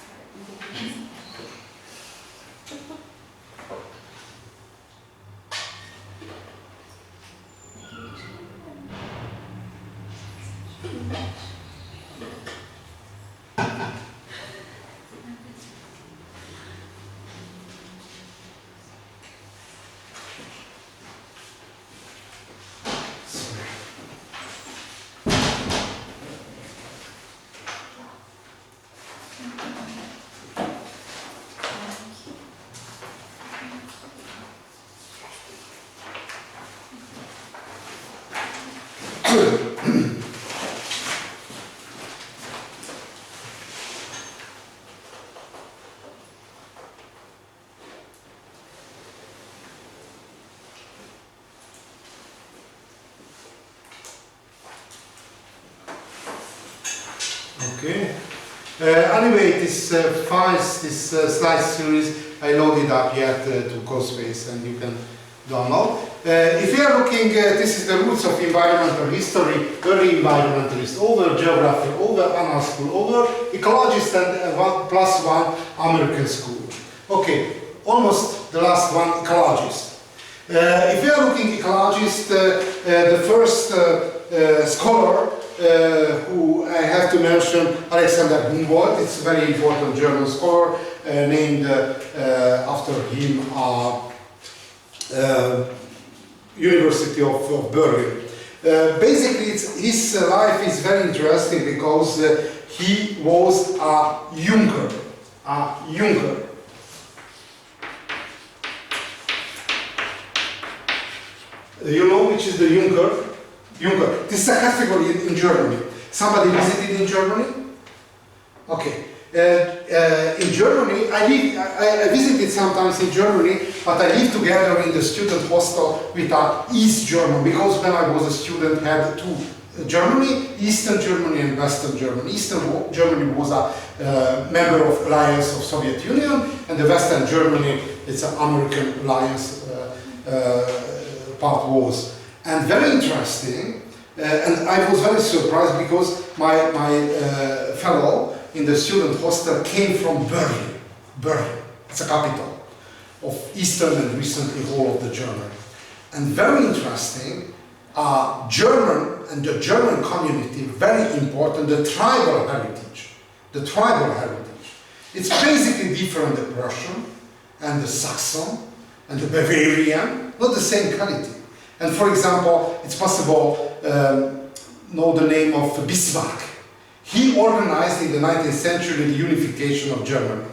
Okay. Anyway, this slide series I loaded up yet to CoSpace, and you can download. If you are looking, this is the roots of environmental history, early environmentalist, over geography, over Anna school, over ecologist, and +1 American school. Okay, almost the last one, ecologist. If you are looking ecologist, the first scholar who I have to mention, Alexander Humboldt. It's a very important German scholar named after him University of Berlin. Basically, his life is very interesting because he was a Junker. You know which is the Junker? Junker. This is a category in Germany. Somebody visited in Germany? Okay. In Germany, I visited sometimes in Germany, but I lived together in the student hostel with East German, because when I was a student, I had two Germany, Eastern Germany and Western Germany. Eastern Germany was a member of Alliance of Soviet Union, and the Western Germany, it's an American Alliance part was. And very interesting, and I was very surprised because my fellow in the student hostel came from Berlin. Berlin, it's a capital of Eastern and recently whole of the Germany. And very interesting, German and the German community, very important, the tribal heritage. The tribal heritage. It's basically different the Prussian and the Saxon and the Bavarian, not the same quality. And for example, it's possible know the name of Bismarck. He organized in the 19th century the unification of Germany.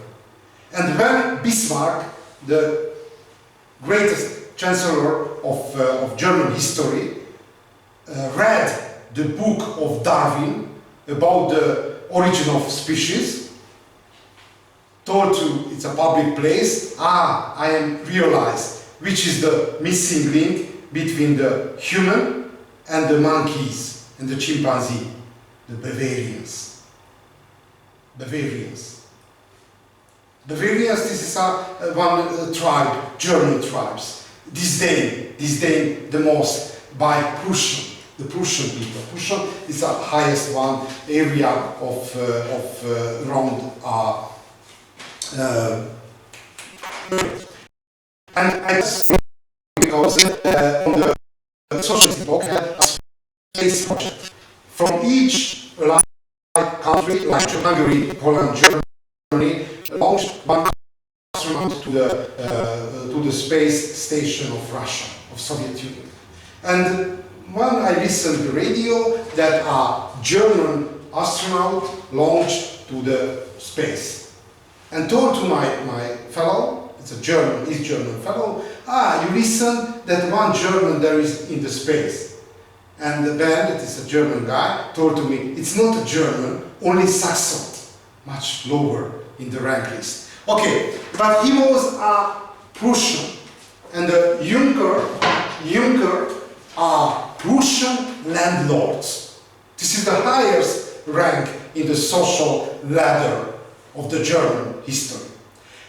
And when Bismarck, the greatest chancellor of German history, read the book of Darwin about the origin of species, told to it's a public place, I am realized which is the missing link between the human and the monkeys and the chimpanzee, the Bavarians. Bavarians. Bavarians, this is one tribe, German tribes, disdained the most by Prussian, the Prussian people. Prussian is the highest one area of around and I because on the socialist epoch had a space project from each country, like Hungary, Poland, Germany, launched one astronaut to the space station of Russia, of Soviet Union. And when I listened to the radio that a German astronaut launched to the space and told to my fellow, it's a German, East German fellow, you listen that one German there is in the space. And then, that is a German guy, told to me, it's not a German, only Saxon, much lower in the rank list. Okay, but he was a Prussian, and the Juncker are Prussian landlords. This is the highest rank in the social ladder of the German history.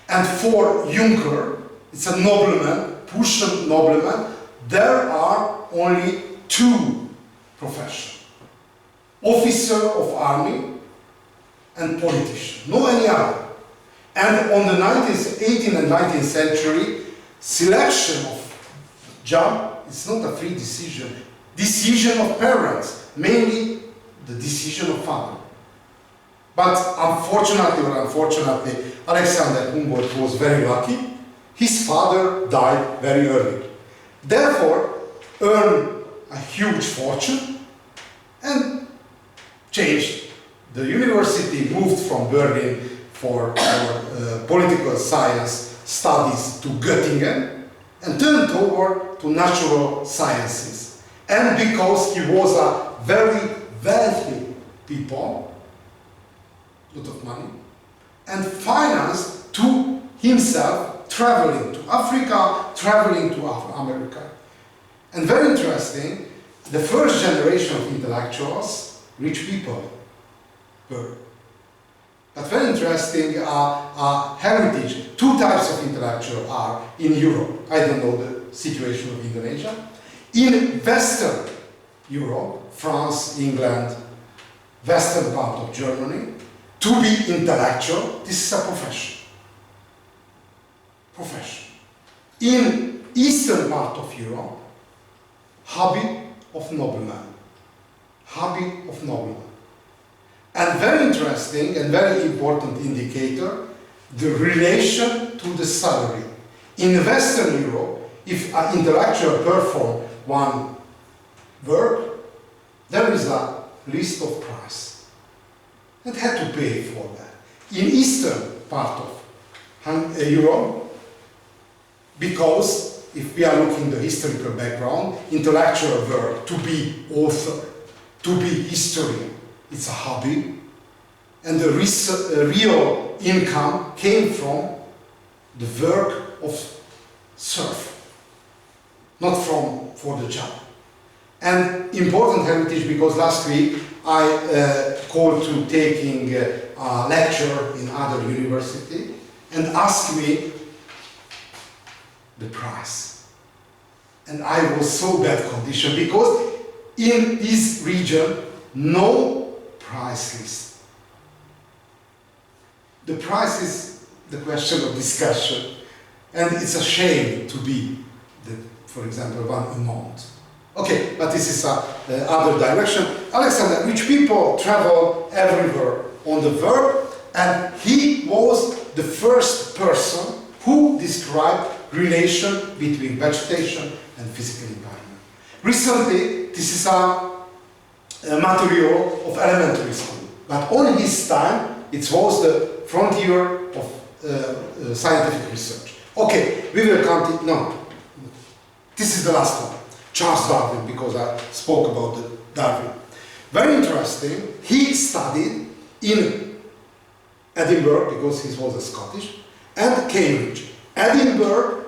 And for Juncker, it's a nobleman, Prussian nobleman, there are only two professions. Officer of army and politician, no any other. And on the 18th and 19th century, selection of job is not a free decision. Decision of parents, mainly the decision of father. But unfortunately, Alexander Humboldt was very lucky. His father died very early. Therefore, earned a huge fortune and changed. The university moved from Berlin for political science studies to Göttingen and turned over to natural sciences. And because he was a very wealthy people, lot of money, and financed to himself traveling to Africa, traveling to America. And very interesting, the first generation of intellectuals, rich people, were. But very interesting heritage, two types of intellectuals are in Europe. I don't know the situation of Indonesia. In Western Europe, France, England, Western part of Germany, to be intellectual, this is a profession. In Eastern part of Europe, hobby of nobleman. Hobby of nobleman. And very interesting and very important indicator, the relation to the salary. In Western Europe, if an intellectual performs one work, there is a list of price. And had to pay for that. In Eastern part of Europe, because if we are looking the historical background, intellectual work, to be author, to be historian, it's a hobby, and the real income came from the work of serf, not for the job. And important heritage, because last week I called to taking a lecture in other university and asked me the price. And I was so bad condition because in this region, no price list. The price is the question of discussion, and it's a shame to be for example, one amount. Okay, but this is other direction. Alexander, rich people travel everywhere on the world, and he was the first person who described relation between vegetation and physical environment. Recently, this is a material of elementary school, but on his time, it was the frontier of scientific research. Okay, we will continue. No, this is the last one. Charles Darwin, because I spoke about the Darwin. Very interesting. He studied in Edinburgh, because he was a Scottish, and Cambridge. Edinburgh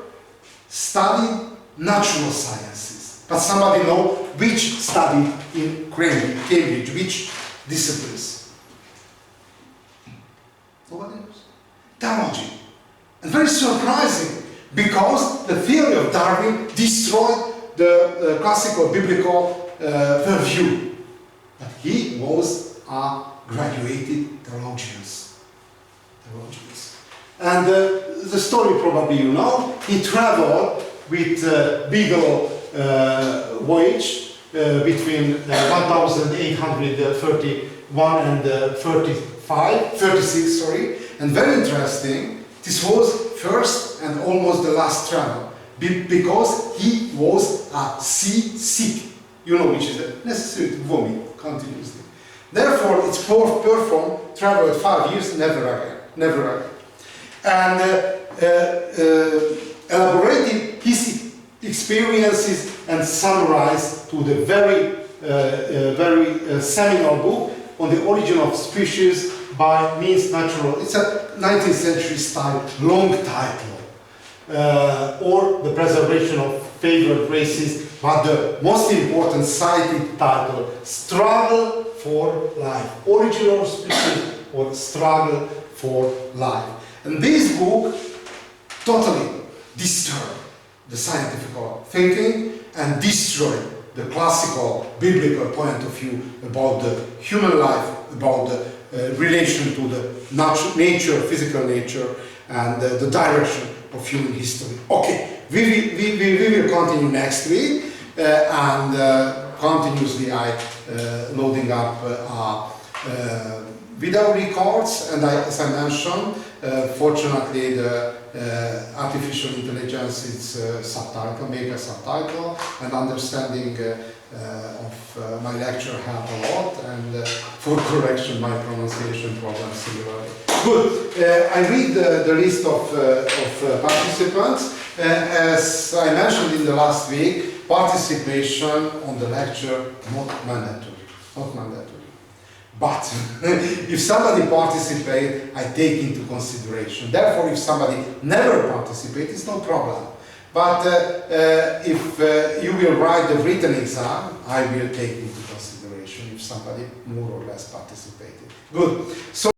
studied natural sciences, but somebody know which studied in Cambridge, which disciplines? Nobody knows. Theology. And very surprising, because the theory of Darwin destroyed the classical biblical view. But he was a graduated theologian. And the story probably you know, he traveled with Beagle voyage between 1831 and 36, sorry. And very interesting, this was first and almost the last travel, because he was a sea sick, you know, which is necessary to vomit continuously. Therefore, it's performed, traveled 5 years, never again. And elaborated his experiences and summarized to the very seminal book on the origin of species by means natural. It's a 19th century style long title, or the preservation of favored races, but the most important cited title, Struggle for Life, Origin of Species or Struggle for Life. And this book totally disturbed the scientific thinking and destroyed the classical biblical point of view about the human life, about the relation to the nature, physical nature, and the direction of human history. Okay, we will continue next week, and continuously I loading up video records, and as I mentioned, fortunately the artificial intelligence is subtitle, make a subtitle, and understanding of my lecture help a lot, and for correction my pronunciation problems similarly. Good, I read the list of participants. As I mentioned in the last week, participation on the lecture not mandatory. But if somebody participates, I take into consideration. Therefore, if somebody never participates, it's no problem. But if you will write the written exam, I will take into consideration if somebody more or less participated. Good. So